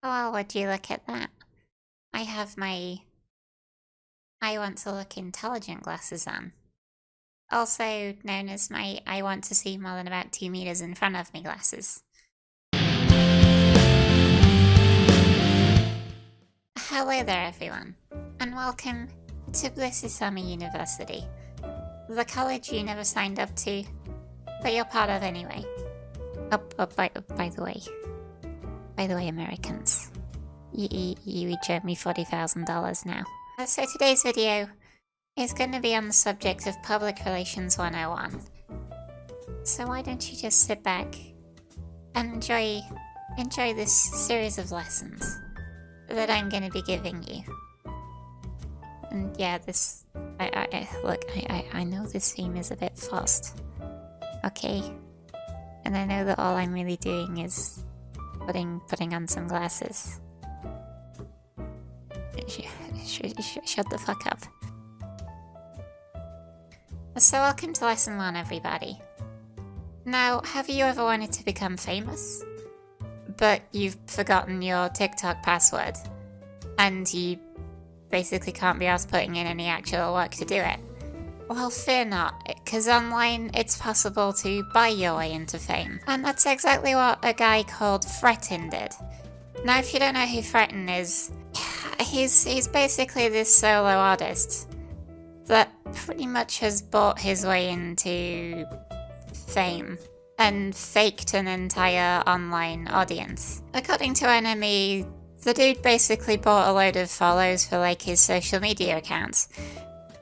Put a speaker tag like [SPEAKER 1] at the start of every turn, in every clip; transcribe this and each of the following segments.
[SPEAKER 1] Well, would you look at that? I have my I want to look intelligent glasses on. Also known as my I want to see more than about 2 meters in front of me glasses. Hello there everyone, and welcome to Blissysama University, the college you never signed up to, but you're part of anyway. By the way, Americans, you each owe me $40,000 now. So today's video is going to be on the subject of Public Relations 101. So why don't you just sit back and enjoy this series of lessons that I'm going to be giving you. And yeah, I know this theme is a bit forced, okay? And I know that all I'm really doing is putting on some glasses. Shut the fuck up. So welcome to lesson 1, everybody. Now, have you ever wanted to become famous, but you've forgotten your TikTok password, and you basically can't be asked putting in any actual work to do it? Well, fear not, because online it's possible to buy your way into fame. And that's exactly what a guy called Threatin did. Now, if you don't know who Threatin is, he's basically this solo artist that pretty much has bought his way into fame and faked an entire online audience. According to NME, the dude basically bought a load of follows for like his social media accounts,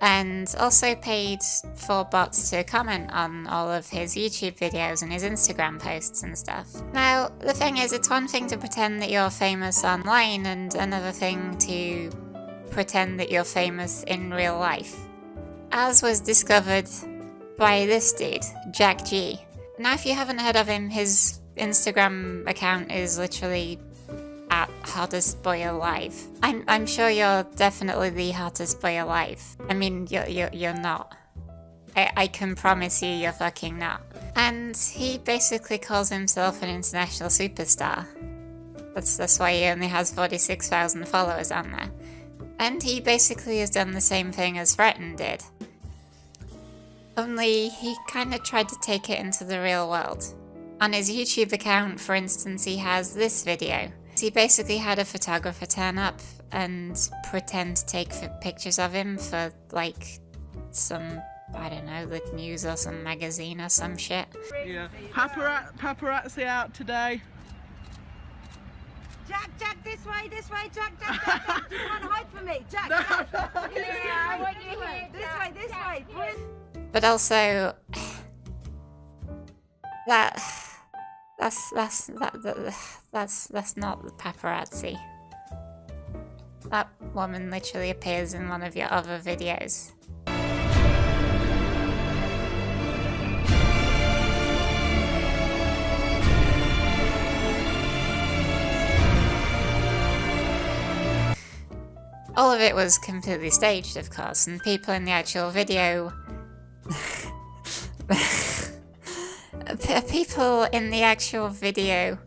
[SPEAKER 1] and also paid for bots to comment on all of his YouTube videos and his Instagram posts and stuff. Now, the thing is, it's one thing to pretend that you're famous online, and another thing to pretend that you're famous in real life. As was discovered by this dude, Jack G. Now, if you haven't heard of him, his Instagram account is literally at hottest boy alive. I'm sure you're definitely the hottest boy alive. I mean, you're not. I can promise you, you're fucking not. And he basically calls himself an international superstar. That's why he only has 46,000 followers on there. And he basically has done the same thing as Threatin did. Only he kind of tried to take it into the real world. On his YouTube account, for instance, he has this video. He basically had a photographer turn up and pretend to take pictures of him for like some, I don't know, the news or some magazine or some shit.
[SPEAKER 2] Yeah. Paparazzi out today.
[SPEAKER 3] Jack, this way, Jack. You can't hide from me, Jack. Yeah, I want you here. This way.
[SPEAKER 1] But also, that's not the paparazzi. That woman literally appears in one of your other videos. All of it was completely staged, of course, and people in the actual video people in the actual video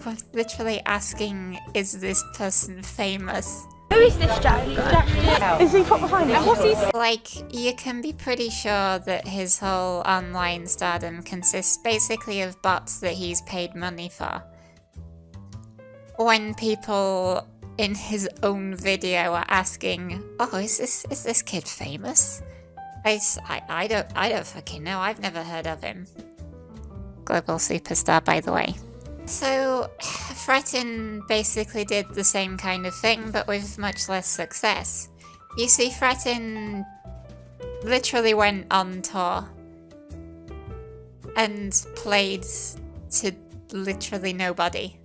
[SPEAKER 1] were literally asking, is this person famous?
[SPEAKER 4] Who is this Jack? Is he put behind him? What's he?
[SPEAKER 1] Like, you can be pretty sure that his whole online stardom consists basically of bots that he's paid money for. When people in his own video are asking, oh, is this kid famous? I don't fucking know. I've never heard of him. Global superstar, by the way. So, Threatin basically did the same kind of thing, but with much less success. You see, Threatin literally went on tour and played to literally nobody,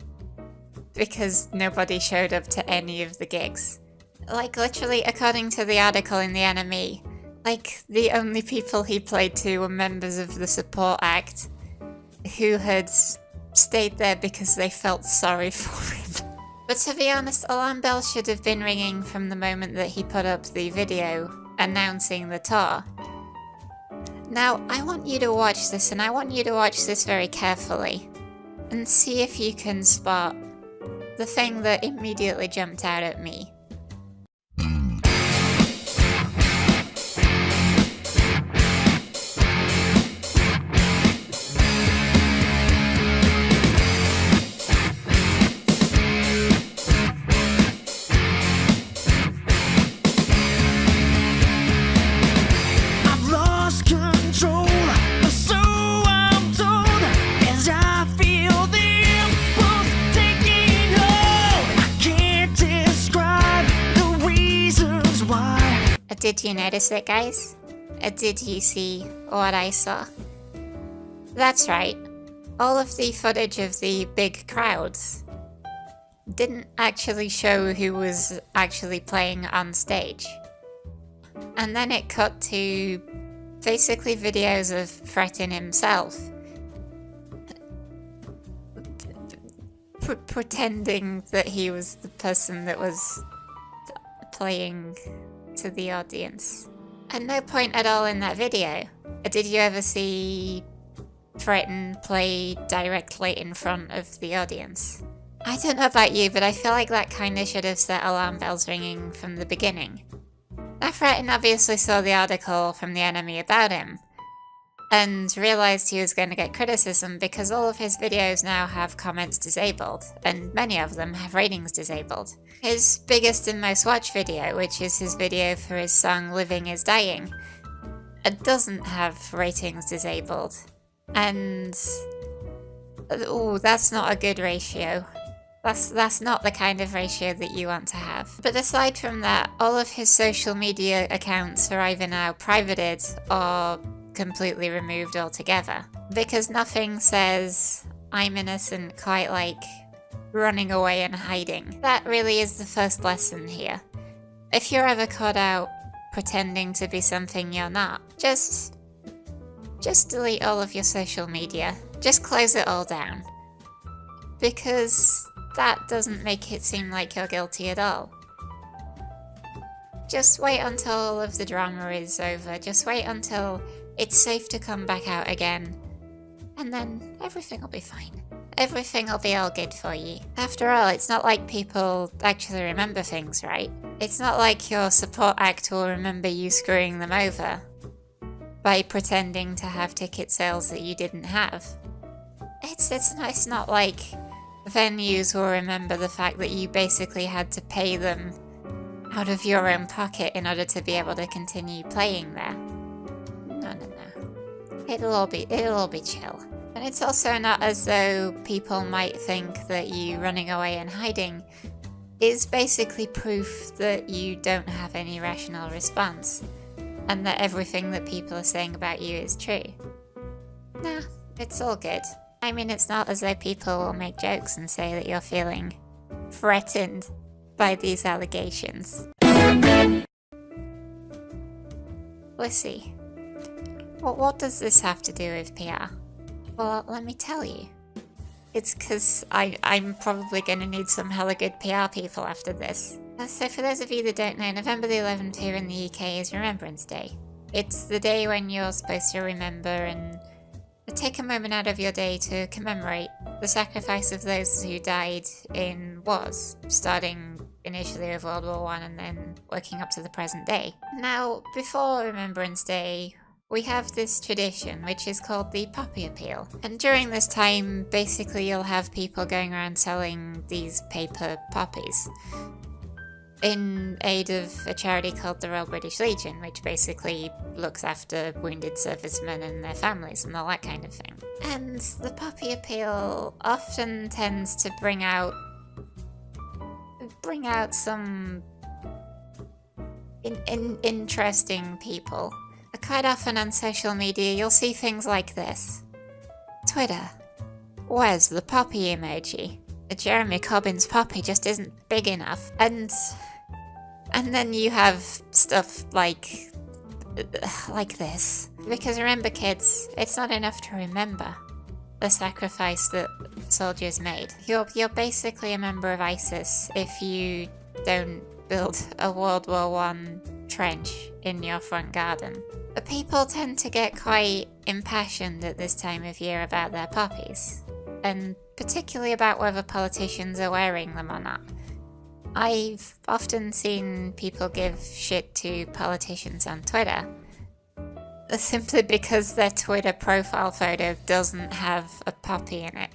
[SPEAKER 1] because nobody showed up to any of the gigs. Like, literally, according to the article in the NME, like, the only people he played to were members of the support act who had stayed there because they felt sorry for him. But to be honest, alarm bells should have been ringing from the moment that he put up the video announcing the tour. Now, I want you to watch this, and I want you to watch this very carefully. and see if you can spot the thing that immediately jumped out at me. Did you notice it, guys? Did you see what I saw? That's right. All of the footage of the big crowds didn't actually show who was actually playing on stage. And then it cut to basically videos of Threatin himself pretending that he was the person that was playing to the audience. At no point at all in that video did you ever see Threatin play directly in front of the audience. I don't know about you, but I feel like that kinda should have set alarm bells ringing from the beginning. Now Threatin obviously saw the article from the enemy about him, and realised he was going to get criticism because all of his videos now have comments disabled, and many of them have ratings disabled. His biggest and most watched video, which is his video for his song Living is Dying, it doesn't have ratings disabled. And oh, that's not a good ratio. That's not the kind of ratio that you want to have. But aside from that, all of his social media accounts are either now privated or completely removed altogether. Because nothing says I'm innocent quite like running away and hiding. That really is the first lesson here. If you're ever caught out pretending to be something you're not, just delete all of your social media. Just close it all down. Because that doesn't make it seem like you're guilty at all. Just wait until all of the drama is over. Just wait until it's safe to come back out again. And then everything will be fine. Everything will be all good for you. After all, it's not like people actually remember things, right? It's not like your support act will remember you screwing them over by pretending to have ticket sales that you didn't have. It's not like venues will remember the fact that you basically had to pay them out of your own pocket in order to be able to continue playing there. No. It'll all be chill. And it's also not as though people might think that you running away and hiding is basically proof that you don't have any rational response, and that everything that people are saying about you is true. Nah, it's all good. I mean, it's not as though people will make jokes and say that you're feeling threatened by these allegations. Let's see. What does this have to do with PR? Well, let me tell you. It's because I'm probably going to need some hella good PR people after this. So for those of you that don't know, November the 11th here in the UK is Remembrance Day. It's the day when you're supposed to remember and take a moment out of your day to commemorate the sacrifice of those who died in wars, starting initially with World War I and then working up to the present day. Now, before Remembrance Day, we have this tradition which is called the Poppy Appeal. And during this time, basically you'll have people going around selling these paper poppies in aid of a charity called the Royal British Legion, which basically looks after wounded servicemen and their families and all that kind of thing. And the Poppy Appeal often tends to bring out some interesting people. Quite often on social media, you'll see things like this. Twitter. Where's the poppy emoji? Jeremy Corbyn's poppy just isn't big enough. And then you have stuff like this. Because remember, kids, it's not enough to remember the sacrifice that soldiers made. You're basically a member of ISIS if you don't build a World War I trench in your front garden. People tend to get quite impassioned at this time of year about their poppies. and particularly about whether politicians are wearing them or not. I've often seen people give shit to politicians on Twitter simply because their Twitter profile photo doesn't have a poppy in it.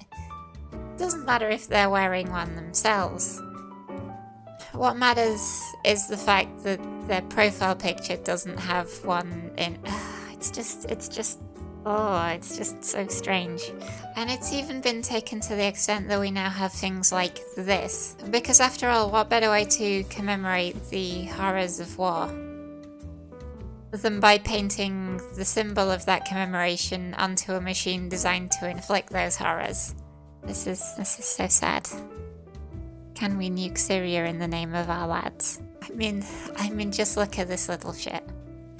[SPEAKER 1] Doesn't matter if they're wearing one themselves. What matters is the fact that their profile picture doesn't have one in. It's just so strange. And it's even been taken to the extent that we now have things like this. Because after all, what better way to commemorate the horrors of war than by painting the symbol of that commemoration onto a machine designed to inflict those horrors? This is so sad. Can we nuke Syria in the name of our lads? I mean, just look at this little shit.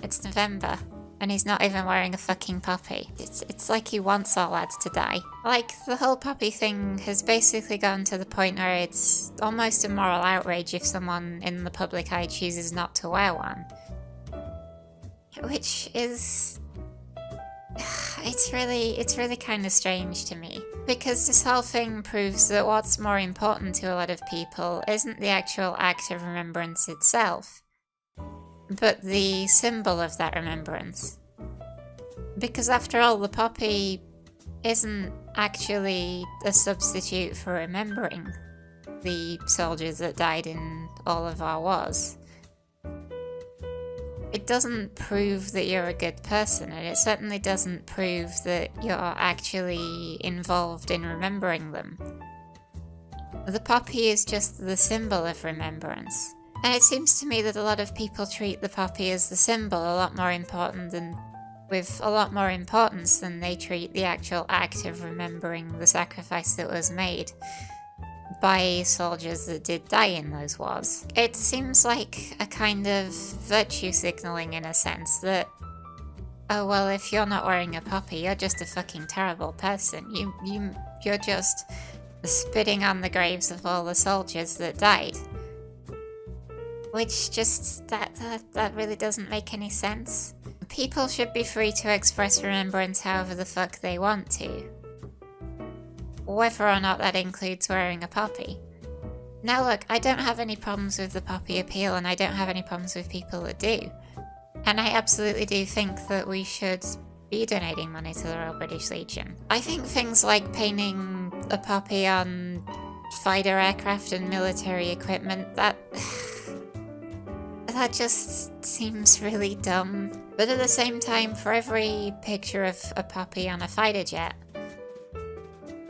[SPEAKER 1] It's November, and he's not even wearing a fucking poppy. It's like he wants our lads to die. Like, the whole poppy thing has basically gotten to the point where it's almost a moral outrage if someone in the public eye chooses not to wear one. Which is... It's really kind of strange to me. Because this whole thing proves that what's more important to a lot of people isn't the actual act of remembrance itself, but the symbol of that remembrance. Because after all, the poppy isn't actually a substitute for remembering the soldiers that died in all of our wars. It doesn't prove that you're a good person, and it certainly doesn't prove that you're actually involved in remembering them. The poppy is just the symbol of remembrance. And it seems to me that a lot of people treat the poppy as the symbol with a lot more importance than they treat the actual act of remembering the sacrifice that was made by soldiers that did die in those wars. It seems like a kind of virtue signaling in a sense that, oh well, if you're not wearing a poppy, you're just a fucking terrible person. You're just spitting on the graves of all the soldiers that died. Which just, that really doesn't make any sense. People should be free to express remembrance however the fuck they want to, whether or not that includes wearing a poppy. Now look, I don't have any problems with the poppy appeal, and I don't have any problems with people that do. And I absolutely do think that we should be donating money to the Royal British Legion. I think things like painting a poppy on fighter aircraft and military equipment, that just seems really dumb. But at the same time, for every picture of a poppy on a fighter jet,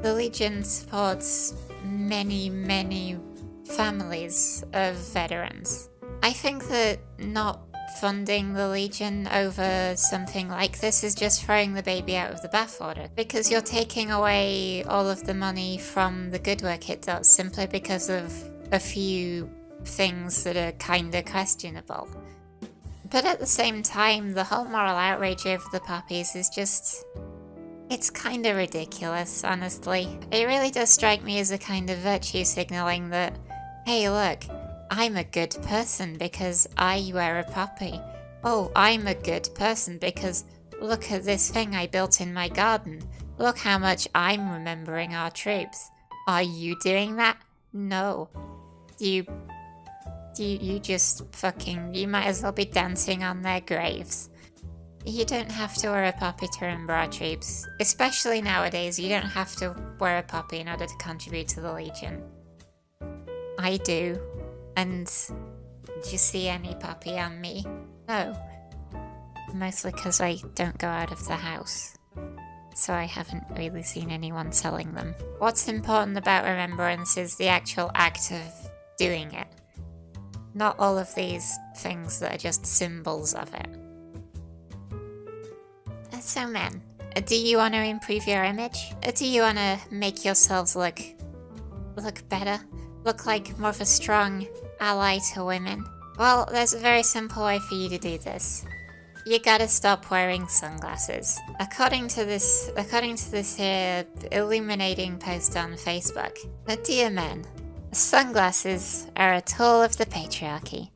[SPEAKER 1] the Legion supports many families of veterans. I think that not funding the Legion over something like this is just throwing the baby out of the bathwater, because you're taking away all of the money from the good work it does simply because of a few things that are kinda questionable. But at the same time, the whole moral outrage over the poppies is just... it's kinda ridiculous, honestly. It really does strike me as a kind of virtue signaling that, hey look, I'm a good person because I wear a poppy. Oh, I'm a good person because look at this thing I built in my garden. Look how much I'm remembering our troops. Are you doing that? No. You just fucking... you might as well be dancing on their graves. You don't have to wear a poppy to remember our troops. Especially nowadays, you don't have to wear a poppy in order to contribute to the Legion. I do. And did you see any poppy on me? No. Mostly because I don't go out of the house. So I haven't really seen anyone selling them. What's important about remembrance is the actual act of doing it. Not all of these things that are just symbols of it. So men, do you want to improve your image? Do you want to make yourselves look better? Look like more of a strong ally to women? Well, there's a very simple way for you to do this. You gotta stop wearing sunglasses. According to this here illuminating post on Facebook, dear men, sunglasses are a tool of the patriarchy.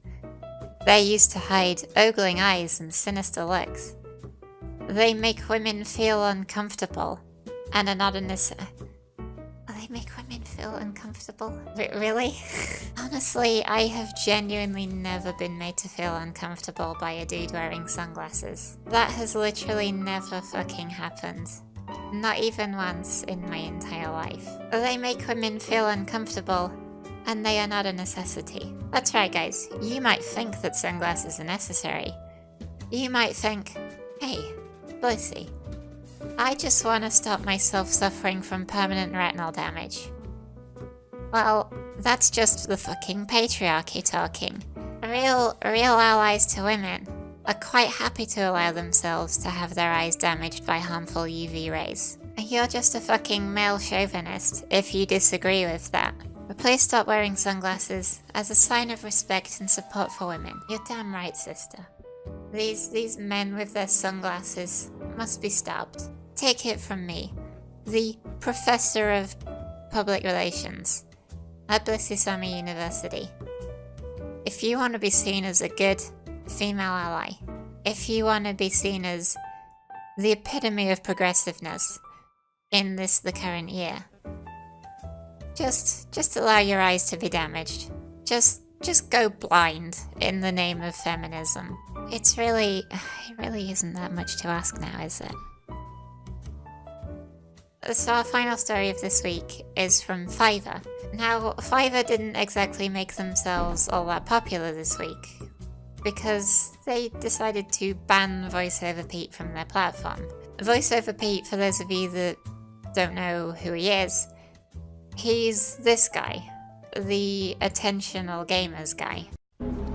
[SPEAKER 1] They're used to hide ogling eyes and sinister looks. They make women feel uncomfortable and are not feel uncomfortable? Really? Honestly, I have genuinely never been made to feel uncomfortable by a dude wearing sunglasses. That has literally never fucking happened. Not even once in my entire life. They make women feel uncomfortable, and they are not a necessity. That's right, guys. You might think that sunglasses are necessary. You might think, hey, Blissy, I just want to stop myself suffering from permanent retinal damage. Well, that's just the fucking patriarchy talking. Real allies to women are quite happy to allow themselves to have their eyes damaged by harmful UV rays. You're just a fucking male chauvinist if you disagree with that. But please stop wearing sunglasses as a sign of respect and support for women. You're damn right, sister. These men with their sunglasses must be stopped. Take it from me, the Professor of Public Relations at Blissysama University. If you want to be seen as a good female ally, if you want to be seen as the epitome of progressiveness in the current year, just allow your eyes to be damaged. Just go blind in the name of feminism. It really isn't that much to ask now, is it? So our final story of this week is from Fiverr. Now, Fiverr didn't exactly make themselves all that popular this week, because they decided to ban Voiceoverpete from their platform. Voiceoverpete, for those of you that don't know who he is, he's this guy, the attentional gamers guy.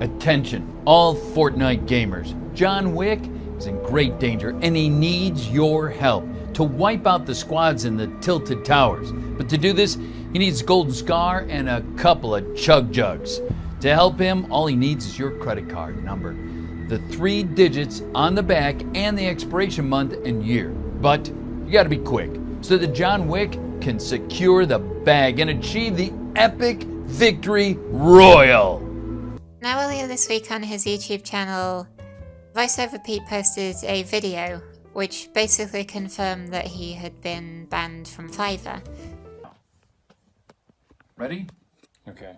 [SPEAKER 5] Attention, all Fortnite gamers. John Wick is in great danger and he needs your help to wipe out the squads in the Tilted Towers. But to do this, he needs Golden Scar and a couple of Chug Jugs. To help him, all he needs is your credit card number, the 3 digits on the back, and the expiration month and year. But you gotta be quick so that John Wick can secure the bag and achieve the epic victory royal.
[SPEAKER 1] Now, earlier this week on his YouTube channel, Voiceoverpete posted a video which basically confirmed that he had been banned from Fiverr.
[SPEAKER 5] Ready? Okay.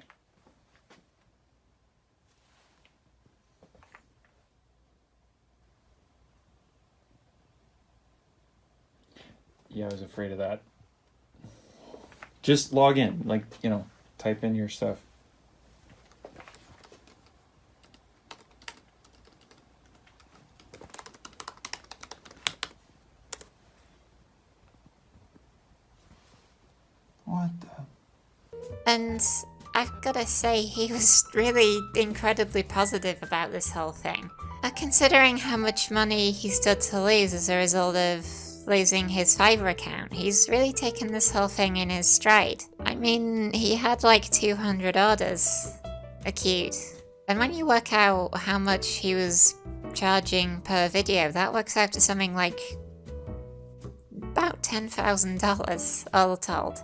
[SPEAKER 6] Yeah, I was afraid of that. Just log in, like, type in your stuff. What the?
[SPEAKER 1] And I've gotta say, he was really incredibly positive about this whole thing. Considering how much money he stood to lose as a result of losing his Fiverr account, he's really taken this whole thing in his stride. I mean, he had like 200 orders queued. And when you work out how much he was charging per video, that works out to something like about $10,000 all told.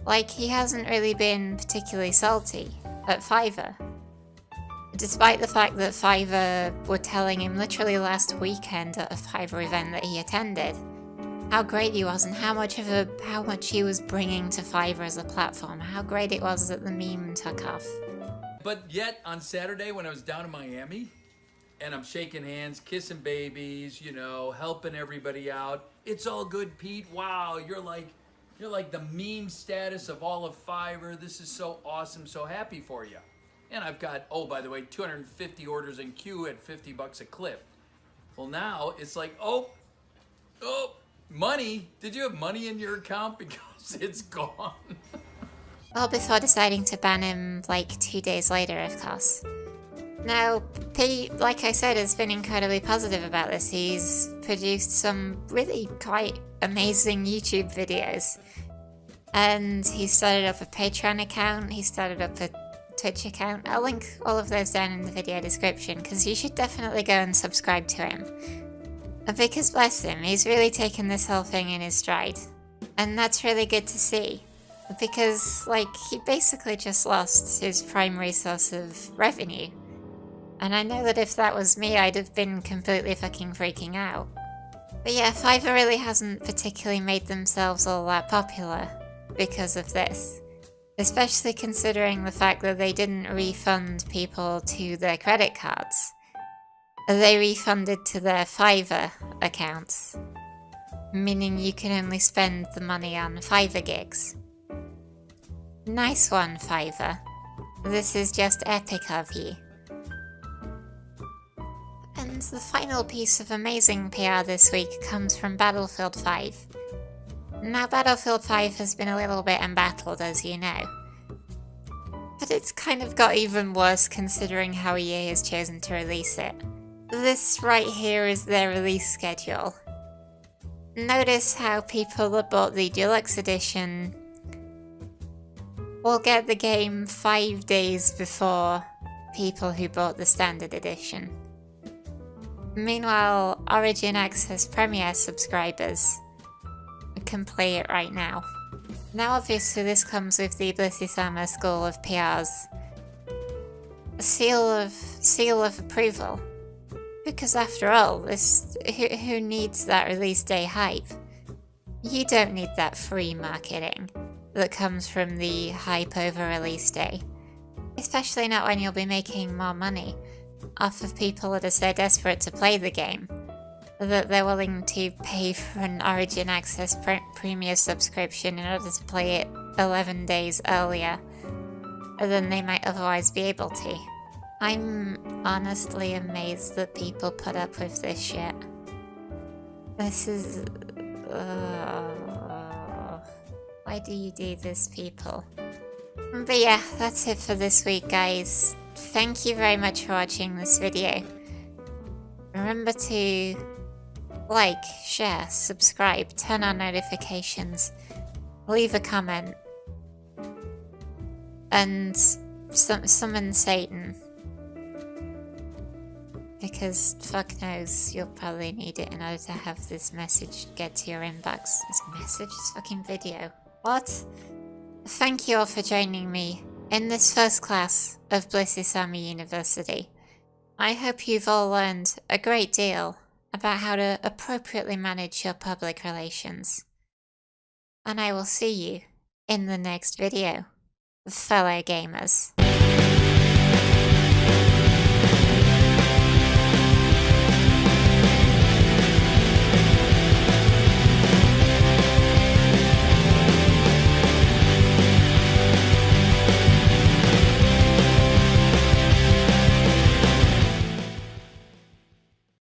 [SPEAKER 1] Like, he hasn't really been particularly salty at Fiverr. Despite the fact that Fiverr were telling him literally last weekend at a Fiverr event that he attended how great he was and how much he was bringing to Fiverr as a platform, how great it was that the meme took off.
[SPEAKER 7] But yet, on Saturday when I was down in Miami, and I'm shaking hands, kissing babies, helping everybody out, it's all good, Pete. Wow, you're like the meme status of all of Fiverr. This is so awesome, so happy for you. And I've got, oh, by the way, 250 orders in queue at $50 a clip. Well, now it's like, oh, money. Did you have money in your account? Because it's gone.
[SPEAKER 1] Well, before deciding to ban him like 2 days later, of course. Now, Pete, like I said, has been incredibly positive about this. He's produced some really quite amazing YouTube videos. And he started up a Patreon account, he started up a Twitch account. I'll link all of those down in the video description, because you should definitely go and subscribe to him. Because bless him, he's really taken this whole thing in his stride. And that's really good to see. Because, he basically just lost his primary source of revenue. And I know that if that was me, I'd have been completely fucking freaking out. But yeah, Fiverr really hasn't particularly made themselves all that popular because of this. Especially considering the fact that they didn't refund people to their credit cards. They refunded to their Fiverr accounts, meaning you can only spend the money on Fiverr gigs. Nice one, Fiverr. This is just epic of you. And the final piece of amazing PR this week comes from Battlefield 5. Now, Battlefield 5 has been a little bit embattled, as you know. But it's kind of got even worse considering how EA has chosen to release it. This right here is their release schedule. Notice how people that bought the Deluxe Edition will get the game 5 days before people who bought the Standard Edition. Meanwhile, Origin Access Premier subscribers can play it right now. Now obviously this comes with the Blissysama School of PR's seal of approval. Because after all, who needs that release day hype? You don't need that free marketing that comes from the hype over release day. Especially not when you'll be making more money off of people that are so desperate to play the game that they're willing to pay for an Origin Access Premier subscription in order to play it 11 days earlier than they might otherwise be able to. I'm honestly amazed that people put up with this shit. This is... why do you do this, people? But yeah, that's it for this week, guys. Thank you very much for watching this video. Remember to like, share, subscribe, turn on notifications, leave a comment, and summon Satan. Because fuck knows, you'll probably need it in order to have this message get to your inbox. This message? This fucking video. What? Thank you all for joining me in this first class of Blissysama University. I hope you've all learned a great deal about how to appropriately manage your public relations. And I will see you in the next video, fellow gamers.